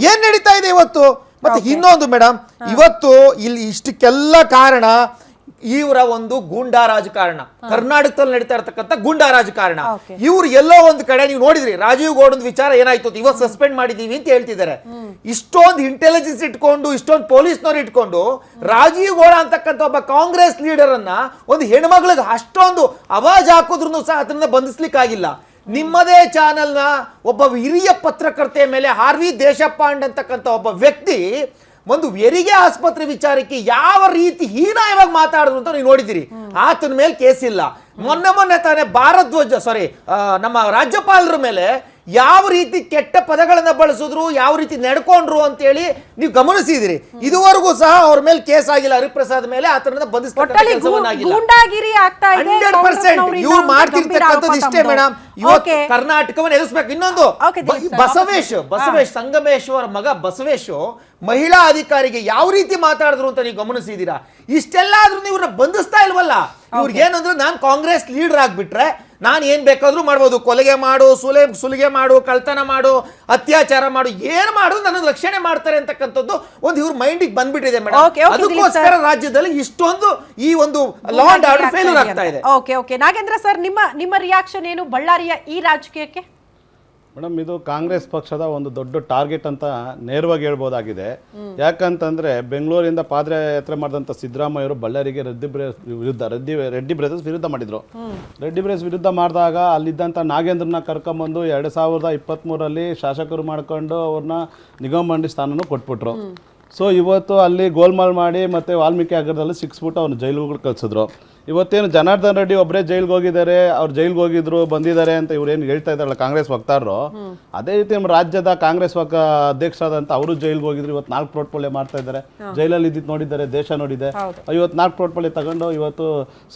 ಏನ್ ನಡೀತಾ ಇದೆ ಇವತ್ತು? ಮತ್ತೆ ಇನ್ನೊಂದು ಮೇಡಮ್, ಇವತ್ತು ಇಲ್ಲಿ ಇಷ್ಟಕ್ಕೆಲ್ಲ ಕಾರಣ ಇವರ ಒಂದು ಗೂಂಡಾ ರಾಜಕಾರಣ, ಕರ್ನಾಟಕದಲ್ಲಿ ನಡೀತಾ ಇರತಕ್ಕಂಥ ಗೂಂಡಾ ರಾಜಕಾರಣ. ಇವ್ರು ಎಲ್ಲೋ ಒಂದು ಕಡೆ ನೀವು ನೋಡಿದ್ರಿ, ರಾಜೀವ್ ಗೌಡ ವಿಚಾರ ಏನಾಯ್ತು, ಇವತ್ತು ಸಸ್ಪೆಂಡ್ ಮಾಡಿದೀವಿ ಅಂತ ಹೇಳ್ತಿದ್ದಾರೆ. ಇಷ್ಟೊಂದು ಇಂಟೆಲಿಜೆನ್ಸ್ ಇಟ್ಕೊಂಡು, ಇಷ್ಟೊಂದು ಪೊಲೀಸ್ನವ್ರು ಇಟ್ಕೊಂಡು, ರಾಜೀವ್ ಗೌಡ ಅಂತಕ್ಕಂಥ ಒಬ್ಬ ಕಾಂಗ್ರೆಸ್ ಲೀಡರ್ ಅನ್ನ ಒಂದು ಹೆಣ್ಮಗಳಿಗೆ ಅಷ್ಟೊಂದು ಅವಾಜ್ ಹಾಕಿದ್ರು ಸಹ ಅದನ್ನ ಬಂಧಿಸ್ಲಿಕ್ಕಾಗಿಲ್ಲ. ನಿಮ್ಮದೇ ಚಾನೆಲ್ನ ಒಬ್ಬ ಹಿರಿಯ ಪತ್ರಕರ್ತೆಯ ಮೇಲೆ ಹಾರ್ವಿ ದೇಶಪಾಂಡೆ ಅಂತಕ್ಕಂಥ ಒಬ್ಬ ವ್ಯಕ್ತಿ ಒಂದು ಹೆರಿಗೆ ಆಸ್ಪತ್ರೆ ವಿಚಾರಕ್ಕೆ ಯಾವ ರೀತಿ ಹೀನಾಯವಾಗಿ ಮಾತಾಡಿದ್ರು ಅಂತ ನೀವು ನೋಡಿದಿರಿ. ಆತನ ಮೇಲೆ ಕೇಸ್ ಇಲ್ಲ. ಮೊನ್ನೆ ತಾನೇ ನಮ್ಮ ರಾಜ್ಯಪಾಲರ ಮೇಲೆ ಯಾವ ರೀತಿ ಕೆಟ್ಟ ಪದಗಳನ್ನ ಬಳಸಿದ್ರು, ಯಾವ ರೀತಿ ನಡ್ಕೊಂಡ್ರು ಅಂತ ಹೇಳಿ ನೀವು ಗಮನಿಸಿದಿರಿ. ಇದುವರೆಗೂ ಸಹ ಅವ್ರ ಮೇಲೆ ಕೇಸ್ ಆಗಿಲ್ಲ. ಹರಿಪ್ರಸಾದ್ ಮೇಲೆ ಆತನನ್ನ ಬಂಧಿಸಬೇಕಾಗಿಲ್ಲ. 100% ಇವ್ರು ಮಾಡ್ತಿರ್ತಕ್ಕಂಥದ್ದು ಇಷ್ಟೇ ಮೇಡಮ್. ಇವತ್ತು ಕರ್ನಾಟಕವನ್ನು ಎದುರಿಸಬೇಕು. ಇನ್ನೊಂದು ಬಸವೇಶ್ ಸಂಗಮೇಶ್ವರ ಮಗ ಬಸವೇಶ್ ಮಹಿಳಾ ಅಧಿಕಾರಿಗೆ ಯಾವ ರೀತಿ ಮಾತಾಡಿದ್ರು ಅಂತ ನೀವು ಗಮನಿಸಿದೀರಾ? ಇಷ್ಟೆಲ್ಲ ಆದ್ರೂ ನೀವು ಬಂಧಿಸ್ತಾ ಇಲ್ವಲ್ಲ. ಇವ್ರಿಗೆ ಏನಂದ್ರೆ ನಾನು ಕಾಂಗ್ರೆಸ್ ಲೀಡರ್ ಆಗ್ಬಿಟ್ರೆ ನಾನು ಏನ್ ಬೇಕಾದ್ರೂ ಮಾಡ್ಬೋದು, ಕೊಲೆಗೆ ಮಾಡು, ಸುಲಿಗೆ ಮಾಡು, ಕಳ್ತನ ಮಾಡು, ಅತ್ಯಾಚಾರ ಮಾಡು, ಏನ್ ಮಾಡುದು ನನ್ನ ರಕ್ಷಣೆ ಮಾಡ್ತಾರೆ ಅಂತಕ್ಕಂಥದ್ದು ಒಂದು ಇವ್ರ ಮೈಂಡಿಗೆ ಬಂದ್ಬಿಟ್ಟಿದೆ ಮೇಡಮ್. ಅದಕ್ಕೋಸ್ಕರ ರಾಜ್ಯದಲ್ಲಿ ಇಷ್ಟೊಂದು ಈ ಒಂದು ಲಾ ಅಂಡ್ ಆರ್ಡರ್ ಫೇಲ್ಯೂರ್ ಆಗ್ತಾ ಇದೆ. ಓಕೆ ನಾಗೇಂದ್ರ ಸರ್, ನಿಮ್ಮ ರಿಯಾಕ್ಷನ್ ಏನು ಬಳ್ಳಾರಿಯ ಈ ರಾಜಕೀಯಕ್ಕೆ? ಮೇಡಮ್, ಇದು ಕಾಂಗ್ರೆಸ್ ಪಕ್ಷದ ಒಂದು ದೊಡ್ಡ ಟಾರ್ಗೆಟ್ ಅಂತ ನೇರವಾಗಿ ಹೇಳ್ಬೋದಾಗಿದೆ. ಯಾಕಂತಂದ್ರೆ ಬೆಂಗಳೂರಿಂದ ಪಾದಯಾತ್ರೆ ಮಾಡಿದಂಥ ಸಿದ್ದರಾಮಯ್ಯವರು ಬಳ್ಳಾರಿಗೆ ರೆಡ್ಡಿ ಬ್ರದರ್ಸ್ ವಿರುದ್ಧ ಮಾಡಿದ್ರು. ರೆಡ್ಡಿ ಬ್ರದರ್ಸ್ ವಿರುದ್ಧ ಮಾಡಿದಾಗ ಅಲ್ಲಿದ್ದಂಥ ನಾಗೇಂದ್ರನ ಕರ್ಕೊಂಬಂದು 2023 ಶಾಸಕರು ಮಾಡ್ಕೊಂಡು ಅವ್ರನ್ನ ನಿಗಮ ಮಂಡಳಿ ಸ್ಥಾನನೂ ಕೊಟ್ಬಿಟ್ರು. ಸೊ ಇವತ್ತು ಅಲ್ಲಿ ಗೋಲ್ಮಾಲ್ ಮಾಡಿ ಮತ್ತೆ ವಾಲ್ಮೀಕಿ ನಗರದಲ್ಲಿ ಸಿಕ್ಸ್ಬಿಟ್ಟು ಅವ್ರನ್ನ ಜೈಲಿಗೆ ಕಳಿಸಿದ್ರು. ಇವತ್ತೇನು ಜನಾರ್ದನ್ ರೆಡ್ಡಿ ಒಬ್ಬರೇ ಜೈಲ್ಗೆ ಹೋಗಿದ್ದಾರೆ, ಅವ್ರು ಜೈಲ್ಗೆ ಹೋಗಿದ್ರು ಬಂದಿದ್ದಾರೆ ಅಂತ ಇವ್ರೇನು ಹೇಳ್ತಾ ಇದ್ದಾರಲ್ಲ ಕಾಂಗ್ರೆಸ್ ವಕ್ತಾರರು, ಅದೇ ರೀತಿ ನಮ್ಮ ರಾಜ್ಯದ ಕಾಂಗ್ರೆಸ್ ಅಧ್ಯಕ್ಷರಾದಂಥ ಅವರು ಜೈಲ್ಗೆ ಹೋಗಿದ್ರು. ಇವತ್ತು 4 ಪೋರ್ಟ್ಫೋಲಿಯೋ ಮಾಡ್ತಾ ಇದ್ದಾರೆ. ಜೈಲಲ್ಲಿ ಇದ್ದಿದ್ದು ನೋಡಿದ್ದಾರೆ, ದೇಶ ನೋಡಿದೆ. ಇವತ್ತು 4 ಪೋರ್ಟ್ಫೋಲಿಯೋ ತಗೊಂಡು ಇವತ್ತು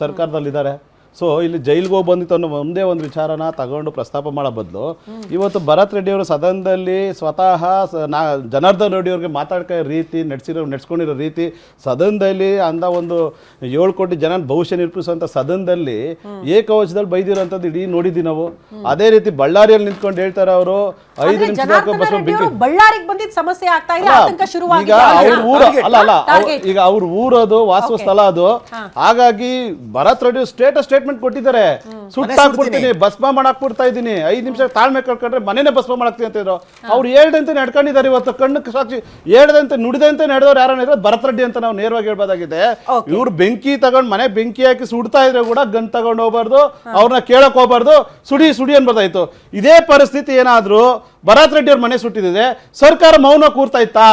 ಸರ್ಕಾರದಲ್ಲಿದ್ದಾರೆ. ಸೊ ಇಲ್ಲಿ ಜೈಲ್ಗೆ ಹೋಗಿ ಬಂದಿತ್ತು ಅನ್ನೋ ಒಂದೇ ಒಂದು ವಿಚಾರನ ತಗೊಂಡು ಪ್ರಸ್ತಾಪ ಮಾಡೋ ಬದಲು ಇವತ್ತು ಭರತ್ ರೆಡ್ಡಿ ಅವರು ಸದನದಲ್ಲಿ ಸ್ವತಃ ಜನಾರ್ದನ್ ರೆಡ್ಡಿ ಅವ್ರಿಗೆ ಮಾತಾಡ್ಕೋ ರೀತಿ ನಡ್ಸ್ಕೊಂಡಿರೋ ರೀತಿ ಸದನದಲ್ಲಿ ಅಂದ ಒಂದು 7 ಕೋಟಿ ಜನ ಭವಿಷ್ಯ ನಿರ್ಮಿಸುವಂಥ ಸದನದಲ್ಲಿ ಏಕವಚನದಲ್ಲಿ ಬೈದಿರೋಂಥದ್ದು ಇಡೀ ನೋಡಿದ್ದೀವಿ ನಾವು. ಅದೇ ರೀತಿ ಬಳ್ಳಾರಿಯಲ್ಲಿ ನಿಂತ್ಕೊಂಡು ಹೇಳ್ತಾರೆ ಅವರು 5 ನಿಮಿಷ ಬಳ್ಳಾರಿಗೆ ಬಂದಿದ್ದ ಸಮಸ್ಯೆ ಆಗ್ತಾ ಇದೆ, ಆತಂಕ ಶುರುವಾಗಿದೆ. ಈಗ ಅವ್ರ ಊರು ಈಗ ಅವ್ರ ಊರದು ವಾಸುವ ಸ್ಥಳ ಅದು. ಹಾಗಾಗಿ ಭರತ್ ರೆಡ್ಡಿ ಸ್ಟೇಟ್ಮೆಂಟ್ ಕೊಟ್ಟಿದ್ದಾರೆ, ಸುಟ್ಟಾಕ್ಬಿಡ್ತೀನಿ, ಭಸ್ಮ ಮಾಡಾಕ್ಬಿಡ್ತಾ ಇದ್ದೀನಿ, 5 ನಿಮಿಷ ತಾಳ್ಮೆ ಕಳ್ಕೊಂಡ್ರೆ ಮನೇನೆ ಭಸ್ಮ ಮಾಡಾಕ್ತೀನಿ ಅಂತ ಇದ್ರು. ಅವ್ರು ಹೇಳ್ದಂತೆ ನಡ್ಕೊಂಡಿದ್ದಾರೆ. ಇವತ್ತು ಕಣ್ಣು ಸಾಕ್ಷಿ ಹೇಳ್ದಂತೆ ನುಡಿದಂತೆ ನಡೆದವ್ರು ಯಾರು ಭರತ್ ರೆಡ್ಡಿ ಅಂತ ನಾವು ನೇರವಾಗಿ ಹೇಳ್ಬೋದಾಗಿದೆ. ಇವ್ರು ಬೆಂಕಿ ತಗೊಂಡ್ ಮನೆ ಬೆಂಕಿ ಹಾಕಿ ಸುಡ್ತಾ ಇದ್ರೆ ಕೂಡ ಗನ್ ತಗೊಂಡ್ ಹೋಗ್ಬಾರ್ದು, ಅವ್ರನ್ನ ಕೇಳಕ್ ಹೋಗ್ಬಾರ್ದು, ಸುಡಿ ಅನ್ಬೋದಾಯ್ತು. ಇದೇ ಪರಿಸ್ಥಿತಿ ಏನಾದ್ರು ಭರತ್ ರೆಡ್ಡಿ ಅವ್ರ ಮನೆ ಸುಟ್ಟಿದೆ, ಸರ್ಕಾರ ಮೌನ ಕೂರ್ತಾ ಇತ್ತಾ?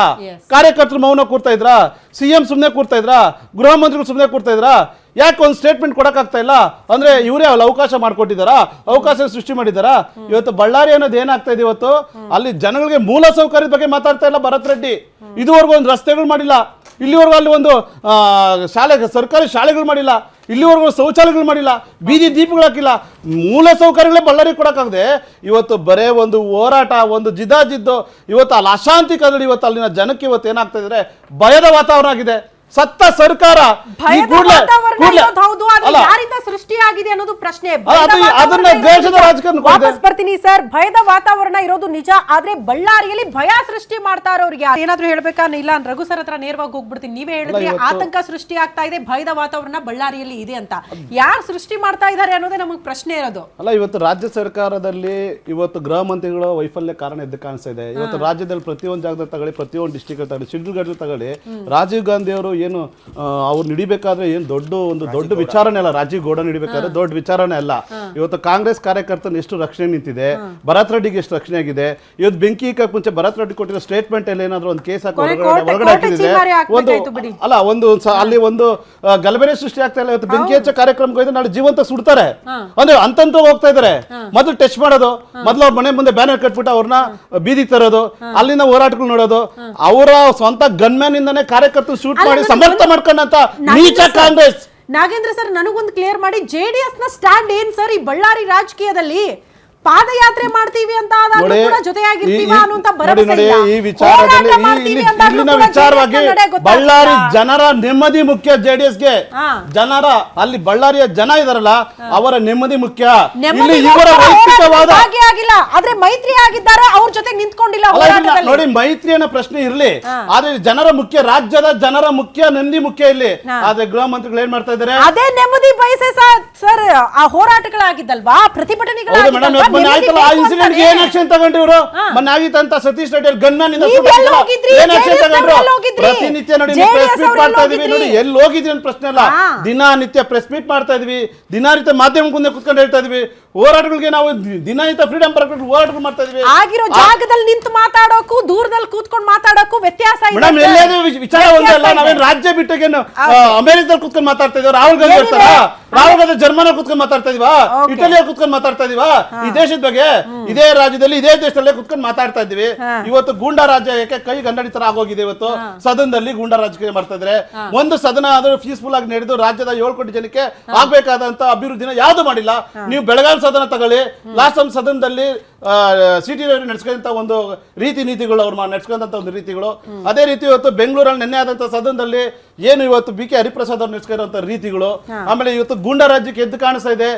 ಕಾರ್ಯಕರ್ತರು ಮೌನ ಕೂರ್ತಾ ಇದ್ರಾ? ಸಿಎಂ ಸುಮ್ಮನೆ ಕೂರ್ತಾ ಇದ್ರಾ? ಗೃಹ ಮಂತ್ರಿಗಳು ಸುಮ್ಮನೆ ಕೂರ್ತಾ ಇದ್ರಾ? ಯಾಕೆ ಒಂದು ಸ್ಟೇಟ್ಮೆಂಟ್ ಕೊಡಕ್ಕಾಗ್ತಾ ಇಲ್ಲ? ಅಂದ್ರೆ ಇವರೇ ಅಲ್ಲಿ ಅವಕಾಶ ಮಾಡ್ಕೊಟ್ಟಿದ್ದಾರಾ? ಅವಕಾಶ ಸೃಷ್ಟಿ ಮಾಡಿದಾರಾ? ಇವತ್ತು ಬಳ್ಳಾರಿ ಅನ್ನೋದು ಏನಾಗ್ತಾ ಇದೆ, ಇವತ್ತು ಅಲ್ಲಿ ಜನಗಳಿಗೆ ಮೂಲ ಸೌಕರ್ಯದ ಬಗ್ಗೆ ಮಾತಾಡ್ತಾ ಇಲ್ಲ ಭರತ್ ರೆಡ್ಡಿ. ಇದುವರೆಗೂ ಒಂದು ರಸ್ತೆಗಳು ಮಾಡಿಲ್ಲ, ಇಲ್ಲಿವರೆಗೂ ಅಲ್ಲಿ ಒಂದು ಸರ್ಕಾರಿ ಶಾಲೆಗಳು ಮಾಡಿಲ್ಲ, ಇಲ್ಲಿವರೆಗೂ ಶೌಚಾಲಯಗಳು ಮಾಡಿಲ್ಲ, ಬೀದಿ ದೀಪಗಳು ಹಾಕಿಲ್ಲ. ಮೂಲ ಸೌಕರ್ಯಗಳೇ ಬಳ್ಳಾರಿ ಕೊಡಕ್ಕಾಗದೆ ಇವತ್ತು ಬರೇ ಒಂದು ಹೋರಾಟ, ಒಂದು ಜಿದ್ದಾಜಿದ್ದು, ಇವತ್ತು ಅಲ್ಲಿ ಅಶಾಂತಿ ಕದಡಿ ಇವತ್ತು ಅಲ್ಲಿನ ಜನಕ್ಕೆ ಇವತ್ತು ಏನಾಗ್ತಾ ಇದ್ರೆ ಭಯದ ವಾತಾವರಣ ಆಗಿದೆ. ಸತ್ತ ಸರ್ಕಾರ ಯಾರಿಂದ ಸೃಷ್ಟಿಯಾಗಿದೆ ಅನ್ನೋದು ಪ್ರಶ್ನೆ. ಅದನ್ನ ದೇಶದ ರಾಜಕಾರಣ ವಾಪಸ್ ಬರ್ತೀನಿ ಸರ್. ಭಯದ ವಾತಾವರಣ ಇರೋದು ನಿಜ, ಆದ್ರೆ ಬಳ್ಳಾರಿಯಲ್ಲಿ ಭಯ ಸೃಷ್ಟಿ ಮಾಡ್ತಾ ಇರೋರಿಗೆ ಏನಾದ್ರು ಹೇಳ್ಬೇಕಾ? ಇಲ್ಲ ರಘು ಸರ್ ಹತ್ರ ನೇರವಾಗಿ ಹೋಗ್ಬಿಡ್ತೀನಿ. ನೀವೇ ಹೇಳಿದ್ರೆ ಆತಂಕ ಸೃಷ್ಟಿ ಆಗ್ತಾ ಇದೆ, ಭಯದ ವಾತಾವರಣ ಬಳ್ಳಾರಿಯಲ್ಲಿ ಇದೆ ಅಂತ. ಯಾರು ಸೃಷ್ಟಿ ಮಾಡ್ತಾ ಇದ್ದಾರೆ ಅನ್ನೋದೇ ನಮಗೆ ಪ್ರಶ್ನೆ ಇರೋದು. ಅಲ್ಲ, ಇವತ್ತು ರಾಜ್ಯ ಸರ್ಕಾರದಲ್ಲಿ ಇವತ್ತು ಗೃಹ ಮಂತ್ರಿಗಳ ವೈಫಲ್ಯ ಕಾರಣ ಎದ್ದು ಕಾಣಿಸ್ತಾ ಇದೆ. ಇವತ್ತು ರಾಜ್ಯದಲ್ಲಿ ಪ್ರತಿಯೊಂದು ಜಾಗದಲ್ಲಿ ತಗೊಳ್ಳಿ, ಪ್ರತಿಯೊಂದು ಡಿಸ್ಟಿಕ್ ತಗೊಳ್ಳಿ, ಶಿಡ್ಲಘಟ್ಟ ತಗೊಳ್ಳಿ, ರಾಜೀವ್ ಗಾಂಧಿ ಅವರು ಏನು ಅವ್ರು ನಡಿಬೇಕಾದ್ರೆ ಏನು ದೊಡ್ಡ ವಿಚಾರನೇ ಅಲ್ಲ. ರಾಜೀವ್ ಗೌಡ ನಡಿಬೇಕಾದ್ರೆ ದೊಡ್ಡ ವಿಚಾರನೇ ಅಲ್ಲ. ಇವತ್ತು ಕಾಂಗ್ರೆಸ್ ಕಾರ್ಯಕರ್ತನ ಎಷ್ಟು ರಕ್ಷಣೆ ನಿಂತಿದೆ, ಭರತ್ ರೆಡ್ಡಿಗೆ ಎಷ್ಟು ರಕ್ಷಣೆ ಆಗಿದೆ. ಇವತ್ತು ಬೆಂಕಿ ಇಕ್ಕಕ್ಕೆ ಮುಂಚೆ ಭರತ್ ರೆಡ್ಡಿ ಕೊಟ್ಟಿರೋ ಸ್ಟೇಟ್ಮೆಂಟ್ ಅಲ್ಲಿ ಏನಾದ್ರು ಒಂದು ಕೇಸ್ ಹಾಕಿ ಒಳಗಡೆ ಹಾಕಿದ್ರೆ ಅಲ್ಲಿ ಒಂದು ಗಲಭೆ ಸೃಷ್ಟಿ ಆಗ್ತಾ ಇಲ್ಲ. ಇವತ್ತು ಬೆಂಕಿ ಹಚ್ಚ ಕಾರ್ಯಕ್ರಮಕ್ಕೆ ಹೋಯ್ತು, ನಾಳೆ ಜೀವಂತ ಸುಡ್ತಾರೆ ಅಂದ್ರೆ ಅಂತ ಹೋಗ್ತಾ ಇದಾರೆ. ಮೊದಲು ಟೆಸ್ಟ್ ಮಾಡೋದು, ಮೊದಲು ಅವ್ರ ಮನೆ ಮುಂದೆ ಬ್ಯಾನರ್ ಕಟ್ಬಿಟ್ಟು ಅವ್ರನ್ನ ಬೀದಿ ತರೋದು, ಅಲ್ಲಿನ ಹೋರಾಟಗಳು ನೋಡೋದು, ಅವರ ಸ್ವಂತ ಗನ್ಮ್ಯಾನ್ ಇಂದಾನೆ ಕಾರ್ಯಕರ್ತರು ಶೂಟ್ ಮಾಡಿ ಸಮರ್ಥ ಮಾಡ್ಕೊಂಡಂತ ನೀಚ ಕಾಂಗ್ರೆಸ್. ನಾಗೇಂದ್ರ ಸರ್, ನನಗೊಂದು ಕ್ಲಿಯರ್ ಮಾಡಿ, ಜೆಡಿಎಸ್ ನ ಸ್ಟ್ಯಾಂಡ್ ಏನ್ ಸರ್ ಈ ಬಳ್ಳಾರಿ ರಾಜಕೀಯದಲ್ಲಿ? ಪಾದಯಾತ್ರೆ ಮಾಡ್ತೀವಿ ಅಂತ ಆದಾಗ್ಲೂ ನೋಡಿ, ಕೂಡ ಜೊತೆಯಾಗಿರ್ತೀವ ಅನ್ನುವಂತ ನೋಡಿ ಭರವಸೆ ನೋಡಿ ಇಲ್ಲ. ಈ ವಿಚಾರದಲ್ಲಿ ಹೋರಾಟ ಮಾಡ್ತೀವಿ ಅಂದಾಗ್ಲೂ ಇಲ್ಲಿನ ಕೂಡ ವಿಚಾರವಾಗಿ JDS ನ ನಡೆ ಗೊತ್ತಾಗ್ತಿಲ್ಲ. ಬಳ್ಳಾರಿ ಜನರ ನೆಮ್ಮದಿ ಮುಖ್ಯ ಜೆಡಿಎಸ್ಗೆ. ಹಾ. ಜನರ ಅಲ್ಲಿ ಬಳ್ಳಾರಿಯ ಜನ ಇದಾರಲ್ಲ ಅವರ ನೆಮ್ಮದಿ ಮುಖ್ಯ. ಇಲ್ಲಿ ನೆಮ್ಮದಿಗೋಸ್ಕರ ಇವರ ವೈಯಕ್ತಿಕವಾದ ಹೋರಾಟದಲ್ಲಿ ಭಾಗಿಯಾಗಿಲ್ಲ, ಆದ್ರೆ ಮೈತ್ರಿ ಆಗಿದ್ದಾರೆ, ಅವ್ರ ಜೊತೆ ನಿಂತ್ಕೊಂಡಿಲ್ಲ ಅಲ್ಲ, ಇದನ್ನ ಹೋರಾಟದಲ್ಲಿ. ನೋಡಿ ಮೈತ್ರಿ ಅನ್ನೋ ಪ್ರಶ್ನೆ ಇರ್ಲಿ, ಆದ್ರೆ ಜನರ ಮುಖ್ಯ, ರಾಜ್ಯದ ಜನರ ಮುಖ್ಯ, ನೆಮ್ಮದಿ ಮುಖ್ಯ ಇಲ್ಲಿ. ಆದ್ರೆ ಗೃಹ ಮಂತ್ರಿಗಳು ಏನ್ ಮಾಡ್ತಾ ಇದಾರೆ? ಅದೇ ನೆಮ್ಮದಿ ಬಯಸೆ ಸರ್ ಆ ಹೋರಾಟಗಳಾಗಿದ್ದಲ್ವಾ, ಹೌದು ಮೇಡಮ್, ಪ್ರತಿಭಟನೆಗಳಾಗಿದ್ದಲ್ವಾ, ಮೊನ್ನೆ ಆಯ್ತಲ್ಲ ಆ ನೆಮ್ಮದಿ ಬೇಕು ಇನ್ಸಿಡೆಂಟ್ ಅಂತಾನೆ. ಏನ್ ಆಕ್ಷನ್ ತಗೊಂಡ್ರು ಇವರು? ಮೊನ್ನೆ ಆಗಿತ್ತಂತ ಸತೀಶ್ ರೆಡ್ಡಿ ಗನ್ಮ್ಯಾನ್ ಇಂದ ನೀವ್ ಎಲ್ಲಿ ಹೋಗಿದ್ರಿ? ಏನ್ ಆಕ್ಷನ್ JDS ತಗೊಂಡ್ರು? ಎಲ್ಲಿ ಹೋಗಿದ್ರಿ? ಪ್ರತಿನಿತ್ಯ ನೋಡಿ JDS ಪ್ರೆಸ್ ಮೀಟ್ ಅವ್ರು ಮಾಡ್ತಾ ಎಲ್ಲಿ ಇದೀವಿ, ನೋಡಿ ಹೋಗಿದ್ರಿ? ಎಲ್ಲಿ ಹೋಗಿದ್ರಿ ಅಂತ ಪ್ರಶ್ನೆ ಅಲ್ಲ. ದಿನನಿತ್ಯ ಪ್ರೆಸ್ ಮೀಟ್ ಮಾಡ್ತಾ ಇದೀವಿ, ದಿನನಿತ್ಯ ಮಾಧ್ಯಮ ಮುಂದೆ ಕುತ್ಕೊಂಡು ಹೇಳ್ತಾ ಇದೀವಿ, ಹೋರಾಟಗಳಿಗೆ ನಾವು ದಿನನಿತ್ಯ ಫ್ರೀಡಂ ಪರವಾಗಿ ಹೋರಾಟಗಳು ಮಾಡ್ತಾ ಇದೀವಿ. ಆಗಿರೋ ಜಾಗದಲ್ಲಿ ನಿಂತು ಮಾತಾಡೋಕು, ದೂರದಲ್ಲಿ ಕೂತ್ಕೊಂಡು ಮಾತಾಡೋಕು ವ್ಯತ್ಯಾಸ ಇದೆ ಮೇಡಮ್, ಸರ್. ಎಲ್ಲೇನು ವಿಚಾರ ಒಂದೇ ಅಲ್ಲ. ವ್ಯತ್ಯಾಸ ಇದೆ. ನಾವೇನು ರಾಜ್ಯ ಬಿಟ್ಟಗೇನು ಅಮೆರಿಕದಲ್ಲಿ ಕುತ್ಕೊಂಡು ಮಾತಾಡ್ತಾ ಇದೀವಿ? ರಾಹುಲ್ ಗಾಂಧಿ ಇರ್ತಾರ? ರಾಹುಲ್ ಗಾಂಧಿ ಜರ್ಮನಿ ಕುತ್ಕೊಂಡು ಮಾತಾಡ್ತಾ ಇದೀವಾ? ಇಟಲಿಯಲ್ಲಿ ಕುತ್ಕೊಂಡು ಮಾತಾಡ್ತಾ ಇದೀವಾ? ಈ ದೇಶದ ಬಗ್ಗೆ ಇದೇ ರಾಜ್ಯದಲ್ಲಿ ಇದೇ ದೇಶದಲ್ಲೇ ಕುತ್ಕೊಂಡು ಮಾತಾಡ್ತಾ ಇದ್ದೀವಿ. ಇವತ್ತು ಗೂಂಡಾ ರಾಜ್ಯ ಯಾಕೆ ಕೈ ಗನ್ನಡಿ ತರ ಆಗೋಗಿದೆ? ಇವತ್ತು ಸದನದಲ್ಲಿ ಗೂಂಡಾ ರಾಜಕೀಯ ಮಾಡ್ತಾ ಇದ್ರೆ, ಒಂದು ಸದನ ಆದ್ರೂ ಪೀಸ್ಫುಲ್ ಆಗಿ ನಡೆದು ರಾಜ್ಯದ 7 ಕೋಟಿ ಜನಕ್ಕೆ ಆಗ್ಬೇಕಾದಂತ ಅಭಿವೃದ್ಧಿನ ಯಾವ್ದು ಮಾಡಿಲ್ಲ. ನೀವು ಬೆಳಗಾವಿ ಸದನ ತಗೊಳ್ಳಿ, ಲಾಸ್ಟ್ ಟೈಮ್ ಸದನದಲ್ಲಿ ಸಿಟಿ ನಡೆಸ್ಕೊಂತ ಒಂದು ರೀತಿ ನೀತಿಗಳು, ಅವ್ರು ನಡೆಸ್ಕೊಂತ ಒಂದು ರೀತಿಗಳು. ಅದೇ ರೀತಿ ಇವತ್ತು ಬೆಂಗಳೂರಲ್ಲಿ ನಿನ್ನೆ ಆದಂತ ಸದನದಲ್ಲಿ ಏನು ಇವತ್ತು BK ಹರಿಪ್ರಸಾದ್ ಅವ್ರು ನಡೆಸ್ಕೊಂತ ರೀತಿಗಳು. ಆಮೇಲೆ ಇವತ್ತು ಗೂಂಡಾ ರಾಜ್ಯಕ್ಕೆ ಎದ್ದು ಕಾಣಿಸ್ತಾ ಇದೆ,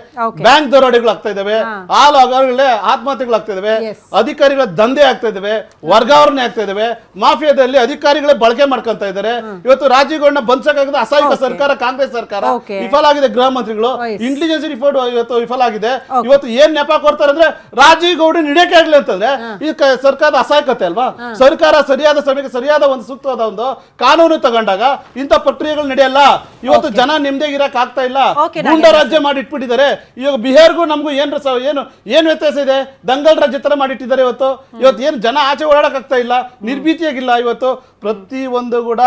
ಬ್ಯಾಂಕ್ ದರೋಡೆಗಳು ಆಗ್ತಾ ಇದಾವೆ, ಹಾಲು ಹಗರಣಗಳೇ ಆತ್ಮಹತ್ಯೆಗಳು ಆಗ್ತಾ ಇದಾವೆ, ಅಧಿಕಾರಿಗಳ ದಂಧೆ ಆಗ್ತಾ ಇದಾವೆ, ವರ್ಗಾವಣೆ ಆಗ್ತಾ ಇದಾವೆ, ಮಾಫಿಯಾದಲ್ಲಿ ಅಧಿಕಾರಿಗಳೇ ಬಳಕೆ ಮಾಡ್ಕೊಂತ ಇದ್ದಾರೆ. ಇವತ್ತು ರಾಜೀವ್ ಗೌಡನ ಬಂಧಕ್ಕಾಗದ ಅಸಹಾಯಕ ಸರ್ಕಾರ, ಕಾಂಗ್ರೆಸ್ ಸರ್ಕಾರ ವಿಫಲ ಆಗಿದೆ. ಗೃಹ ಮಂತ್ರಿಗಳು ಇಂಟೆಲಿಜೆನ್ಸ್ ರಿಪೋರ್ಟ್ ಇವತ್ತು ವಿಫಲ ಆಗಿದೆ. ಇವತ್ತು ಏನ್ ನೆಪ ಕೊಡ್ತಾರೆ ಅಂದ್ರೆ ರಾಜೀವ್ ಗೌಡ ಹಿಡಿಯಕ್ಕೆ ಆಗ್ಲಿ ಅಂತಂದ್ರೆ ಈ ಸರ್ಕಾರದ ಅಸಹಾಯಕತೆ ಅಲ್ವಾ? ಸರ್ಕಾರ ಸರಿಯಾದ ಸಮಯಕ್ಕೆ ಸರಿಯಾದ ಒಂದು ಸೂಕ್ತವಾದ ಒಂದು ಕಾನೂನು ತಗೊಂಡಾಗ ಇಂಥ ಪ್ರಕ್ರಿಯೆಗಳು ನಡೆಯಲ್ಲ. ಇವತ್ತು ಜನ ನೆಮ್ಮದಿಯಾಗಿ ಇರಕ್ ಆಗ್ತಾ ಇಲ್ಲ, ಗೂಂಡಾ ರಾಜ್ಯ ಮಾಡಿ ಇಟ್ಬಿಟ್ಟಿದ್ದಾರೆ. ಇವಾಗ ಬಿಹಾರ್ಗೂ ನಮಗೂ ಏನು ವ್ಯತ್ಯಾಸ ಇದೆ? ದಂಗಲ್ ರಾಜ್ಯ ತರ ಮಾಡಿಟ್ಟಿದ್ದಾರೆ. ಇವತ್ತು ಏನು ಜನ ಆಚೆ ಓಡಾಡಕ್ ಆಗ್ತಾ ಇಲ್ಲ, ನಿರ್ಭೀತಿಯಾಗಿಲ್ಲ. ಇವತ್ತು ಪ್ರತಿ ಒಂದು ಕೂಡ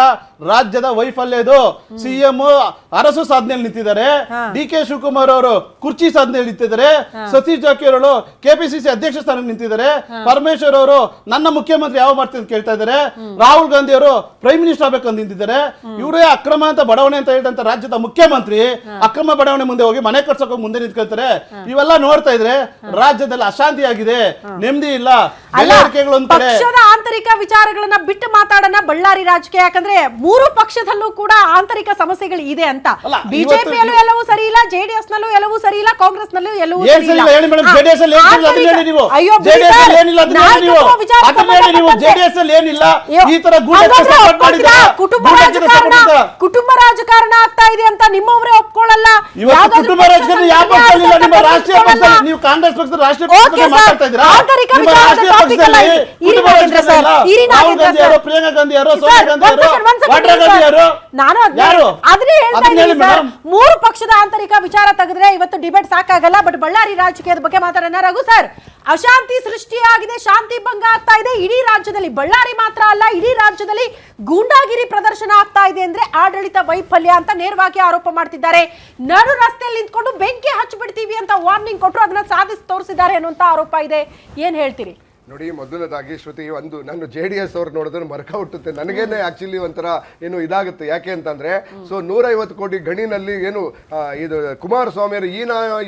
ರಾಜ್ಯದ ವೈಫಲ್ಯ ಇದು. ಸಿಎಂ ಅರಸು ಸಾಧನೆಯಲ್ಲಿ ನಿಂತಿದ್ದಾರೆ, DK ಶಿವಕುಮಾರ್ ಅವರು ಕುರ್ಚಿ ಸಾಧನೆಯಲ್ಲಿ ನಿಂತಿದ್ದಾರೆ, ಸತೀಶ್ ಜಾರಕಿಹೊಳಿ ಅವರು KPCC ಅಧ್ಯಕ್ಷ ಸ್ಥಾನಕ್ಕೆ ನಿಂತಿದ್ದಾರೆ, ಪರಮೇಶ್ವರ್ ಅವರು ನನ್ನ ಮುಖ್ಯಮಂತ್ರಿ ಯಾವ ಮಾಡ್ತೀನಿ ಅಂತ ಕೇಳ್ತಾ ಇದ್ದಾರೆ, ರಾಹುಲ್ ಗಾಂಧಿ ಅವರು ಪ್ರೈಮ್ ಮಿನಿಸ್ಟರ್ ಆಗ್ಬೇಕಂತ ನಿಂತಿದ್ದಾರೆ. ಇವರೇ ಅಕ್ರಮ ಅಂತ ಬಡಾವಣೆ ಅಂತ ಹೇಳಿದಂತ ರಾಜ್ಯದ ಮುಖ್ಯಮಂತ್ರಿ ಅಕ್ರಮ ಬಡಾವಣೆ ಮುಂದೆ ಹೋಗಿ ಮನೆ ಕಟ್ಸೋಕೆ ಮುಂದೆ ನಿಂತ್ಕೊಳ್ತಾರೆ. ಇವೆಲ್ಲ ನೋಡ್ತಾ ಇದ್ರೆ ರಾಜ್ಯದಲ್ಲಿ ಅಶಾಂತಿ ಆಗಿದೆ, ನೆಮ್ಮದಿ ಇಲ್ಲ. ಪಕ್ಷದ ಆಂತರಿಕ ವಿಚಾರಗಳನ್ನ ಬಿಟ್ಟು ಮಾತಾಡೋಣ ಬಳ್ಳಾರಿ ರಾಜಕೀಯ. ಯಾಕಂದ್ರೆ 3 ಪಕ್ಷದಲ್ಲೂ ಕೂಡ ಆಂತರಿಕ ಸಮಸ್ಯೆಗಳು ಇದೆ ಅಂತ. ಬಿಜೆಪಿಯಲ್ಲೂ ಎಲ್ಲವೂ ಸರಿ ಇಲ್ಲ, JDS ನಲ್ಲೂ ಎಲ್ಲವೂ ಸರಿ ಇಲ್ಲ, ಕಾಂಗ್ರೆಸ್ ನಲ್ಲೂ ಎಲ್ಲವೂ ಸರಿ ಇಲ್ಲ. ಅಯ್ಯೋ ಕುಟುಂಬ ರಾಜಕಾರಣ ಆಗ್ತಾ ಇದೆ ಅಂತ ನಿಮ್ಮವರೇ ಒಪ್ಕೊಳ್ಳಲ್ಲ. ಕುಟುಂಬ ರಾಜಕಾರಣ ಯಾವ ಪಕ್ಷದಲ್ಲಿ ಇಲ್ಲ? ನಿಮ್ಮ ರಾಷ್ಟ್ರೀಯ ಪಕ್ಷದಲ್ಲಿ ನೀವು ಕಾಂಗ್ರೆಸ್ ಪಕ್ಷದ ರಾಷ್ಟ್ರೀಯ ಪಕ್ಷದಲ್ಲಿ ಮಾತಾಡ್ತಾ ಇದ್ದೀರಾ? ನಿಮ್ಮ ರಾಷ್ಟ್ರೀಯ ಪಕ್ಷದಲ್ಲಿ ಕುಟುಂಬ ರಾಜಕಾರಣ ಇಲ್ಲ. ರಾಹುಲ್ ಗಾಂಧಿ ಅವರು, ಪ್ರಿಯಾಂಕಾ ಗಾಂಧಿ ಅವರು, ಸೋನಿಯಾ ಗಾಂಧಿ ಅವರು, ವಾಡ್ರಾ ಗಾಂಧಿ ಅವರು, ನಾನು ಅದನ್ನೇ ಹೇಳ್ತಾ ಇದ್ದೀನಿ ಸರ್. 3 ಪಕ್ಷದ ಆಂತರಿಕ ವಿಚಾರ ತೆಗೆದ್ರೆ ಇವತ್ತು ಡಿಬೇಟ್ ಸಾಕಾಗಲ್ಲ. ಬಟ್ ಬಳ್ಳಾರಿ ರಾಜಕೀಯದ ಬಗ್ಗೆ ಮಾತಾಡೋಣ ರಘು ಸರ್. ಅಶಾಂತಿ ಸೃಷ್ಟಿಯಾಗಿದೆ, ಶಾಂತಿ ಭಂಗ ಆಗ್ತಾ ಇದೆ ಇಡೀ ರಾಜ್ಯದಲ್ಲಿ. ಬಳ್ಳಾರಿ ಮಾತ್ರ ಅಲ್ಲ, ಇಡೀ ರಾಜ್ಯದಲ್ಲಿ ಗೂಂಡಾಗಿರಿ ಪ್ರದರ್ಶನ ಆಗ್ತಾ ಇದೆ ಅಂದ್ರೆ ಆಡಳಿತ ವೈಫಲ್ಯ ಅಂತ ನೇರವಾಗಿ ಆರೋಪ ಮಾಡ್ತಿದ್ದಾರೆ. ನಡು ರಸ್ತೆಯಲ್ಲಿ ನಿಂತ್ಕೊಂಡು ಬೆಂಕಿ ಹಚ್ಚಿಬಿಡ್ತೀವಿ ಅಂತ ವಾರ್ನಿಂಗ್ ಕೊಟ್ಟರು, ಅದನ್ನ ಸಾಧಿಸಿ ತೋರಿಸಿದ್ದಾರೆ ಅನ್ನುವಂತ ಆರೋಪ ಇದೆ. ಏನ್ ಹೇಳ್ತೀರಿ? ನೋಡಿ, ಮೊದಲನೇದಾಗಿ ಶ್ರುತಿ, ಒಂದು ನಾನು JDS ಅವ್ರು ನೋಡಿದ್ರೆ ಮರಕ ಹುಟ್ಟುತ್ತೆ. ನನಗೇನೆ ಆಕ್ಚುಲಿ ಒಂಥರ ಏನು ಇದಾಗುತ್ತೆ. ಯಾಕೆ ಅಂತಂದ್ರೆ 150 ಕೋಟಿ ಗಣಿನಲ್ಲಿ ಏನು ಇದು ಕುಮಾರಸ್ವಾಮಿಯವರು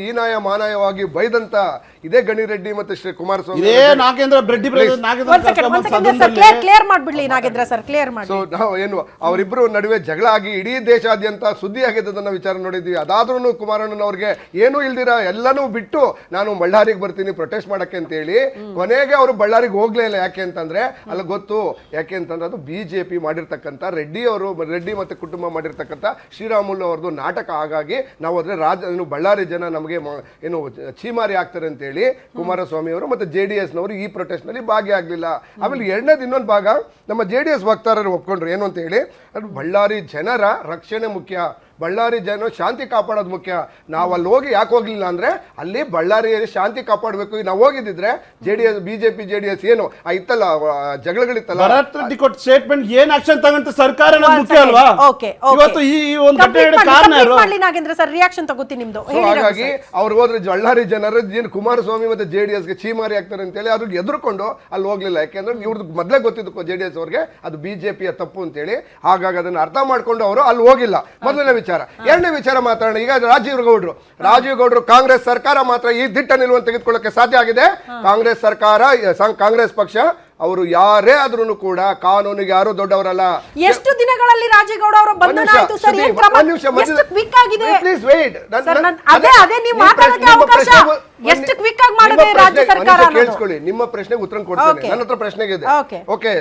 ಈನಾಯ ಮಾನಾಯವಾಗಿ ಬೈದಂತ ಇದೇ ಗಣಿರೆಡ್ಡಿ ಮತ್ತೆ ಕುಮಾರಸ್ವಾಮಿ ನಾಗೇಂದ್ರ ರೆಡ್ಡಿ ಕ್ಲಿಯರ್ ಮಾಡ್ಬಿಡ್ಲಿ ನಾಗೇಂದ್ರ ಸರ್, ಕ್ಲಿಯರ್ ಮಾಡಿ. ಸೊ ನಾವು ಏನು ಅವರಿಬ್ಬರು ನಡುವೆ ಜಗಳ ಆಗಿ ಇಡೀ ದೇಶಾದ್ಯಂತ ಸುದ್ದಿ ಆಗಿದ್ದನ್ನ ವಿಚಾರ ನೋಡಿದ್ವಿ. ಅದಾದ್ರೂ ಕುಮಾರಣ್ಣನವ್ರಿಗೆ ಏನೂ ಇಲ್ದಿರ ಎಲ್ಲನೂ ಬಿಟ್ಟು ನಾನು ಬಳ್ಳಾರಿಗೆ ಬರ್ತೀನಿ ಪ್ರೊಟೆಸ್ಟ್ ಮಾಡಕ್ಕೆ ಅಂತ ಹೇಳಿ ಕೊನೆಗೆ ಅವರು ಬಳ್ಳಾರಿಗೆ ಹೋಗ್ಲೇ ಇಲ್ಲ. ಯಾಕೆ ಅಂತಂದ್ರೆ ಅಲ್ಲಿ ಗೊತ್ತು, ಯಾಕೆ ಅಂತಂದ್ರೆ ಅದು BJP ಮಾಡಿರ್ತಕ್ಕಂಥ ರೆಡ್ಡಿ ಮತ್ತೆ ಕುಟುಂಬ ಮಾಡಿರ್ತಕ್ಕಂಥ ಶ್ರೀರಾಮುಲು ಅವ್ರದ್ದು ನಾಟಕ. ಹಾಗಾಗಿ ನಾವು ಅದ್ರ ಬಳ್ಳಾರಿ ಜನ ನಮಗೆ ಏನು ಚೀಮಾರಿ ಆಗ್ತಾರೆ ಅಂತ ಹೇಳಿ ಕುಮಾರಸ್ವಾಮಿ ಅವರು ಮತ್ತೆ JDS ನವರು ಈ ಪ್ರೊಟೆಸ್ಟ್ ನಲ್ಲಿ ಭಾಗಿಯಾಗಲಿಲ್ಲ. ಆಮೇಲೆ ಎರಡನೇದು ಇನ್ನೊಂದು ಭಾಗ ನಮ್ಮ JDS ವಕ್ತಾರರು ಒಪ್ಕೊಂಡ್ರು. ಏನು ಅಂತ ಹೇಳಿ, ಬಳ್ಳಾರಿ ಜನರ ರಕ್ಷಣೆ ಮುಖ್ಯ, ಬಳ್ಳಾರಿ ಜನ ಶಾಂತಿ ಕಾಪಾಡೋದು ಮುಖ್ಯ. ನಾವು ಅಲ್ಲಿ ಹೋಗಿ ಯಾಕೆ ಹೋಗ್ಲಿಲ್ಲ ಅಂದ್ರೆ ಅಲ್ಲಿ ಬಳ್ಳಾರಿಯಲ್ಲಿ ಶಾಂತಿ ಕಾಪಾಡಬೇಕು. ನಾವು ಹೋಗಿದ್ದಿದ್ರೆ BJP JDS ಏನು ಇತ್ತಲ್ಲ ಜಗಳಗಳಿತ್ತಲ್ಲ, ಸ್ಟೇಟ್ಮೆಂಟ್ ಏನ್ ಆಕ್ಷನ್ ತಗೊಂತ ಸರ್ಕಾರ ಮುಖ್ಯ ಅಲ್ವಾ? ಇವತ್ತು ಈ ಒಂದು ಕಾರಣ ನಾಗೇಂದ್ರ ಸರ್ ರಿಯಾಕ್ಷನ್ ತಗೋತೀನಿ ನಿಮ್ದು. ಹಾಗಾಗಿ ಅವ್ರು ಹೋದ್ರೆ ಬಳ್ಳಾರಿ ಜನರು ಏನು ಕುಮಾರಸ್ವಾಮಿ ಮತ್ತೆ JDSಗೆ ಚೀಮಾರಿ ಆಗ್ತಾರೆ ಅಂತ ಹೇಳಿ ಅವ್ರಿಗೆ ಎದುರ್ಕೊಂಡು ಅಲ್ಲಿ ಹೋಗ್ಲಿಲ್ಲ. ಯಾಕೆಂದ್ರೆ ಇವ್ರದ್ದು ಮೊದಲೇ ಗೊತ್ತಿದ್ದು JDS ಅವ್ರಿಗೆ ಅದು BJPಯ ತಪ್ಪು ಅಂತ ಹೇಳಿ. ಹಾಗಾಗಿ ಅದನ್ನ ಅರ್ಥ ಮಾಡ್ಕೊಂಡು ಅವರು ಅಲ್ಲಿ ಹೋಗಿಲ್ಲ. ಮೊದಲನೇ ವಿಚಾರ ವಿಚಾರ. ಎರಡನೇ ವಿಚಾರ ಮಾತಾಡೋಣ. ಈಗ ರಾಜೀವ್ ಗೌಡ್ರು ಕಾಂಗ್ರೆಸ್ ಸರ್ಕಾರ ಮಾತ್ರ ಈ ದಿಟ್ಟ ನಿಲುವನ್ನು ತೆಗೆದುಕೊಳ್ಳಕ್ಕೆ ಸಾಧ್ಯ ಆಗಿದೆ. ಕಾಂಗ್ರೆಸ್ ಸರ್ಕಾರ, ಕಾಂಗ್ರೆಸ್ ಪಕ್ಷ, ಅವರು ಯಾರೇ ಆದ್ರೂ ಕೂಡ ಕಾನೂನಿಗೆ ಯಾರು ದೊಡ್ಡವರಲ್ಲ. ಎಷ್ಟು ದಿನಗಳಲ್ಲಿ ರಾಜೇಗೌಡ ಅವರ ಬಂಧನ ಆಯ್ತು ಸರ್? ಏನ್ ಕ್ರಮ? ಎಷ್ಟು ಕ್ವಿಕ್ ಆಗಿದೆ? Please wait. ಅದೇ ನೀವು ಮಾತಾಡಕ್ಕೆ ಅವಕಾಶ ಎಷ್ಟು ಕ್ವಿಕ್ ಆಗಿ ಮಾಡಿದೆ ರಾಜ್ಯ ಸರ್ಕಾರ? ಕೇಳಿಸ್ಕೊಳ್ಳಿ, ನಿಮ್ಮ ಪ್ರಶ್ನೆಗೆ ಉತ್ತರ ಕೊಡ್ತೇನೆ. ನನ್ನ ಹತ್ರ ಪ್ರಶ್ನೆಗೆ ಇದೆ. ಓಕೆ,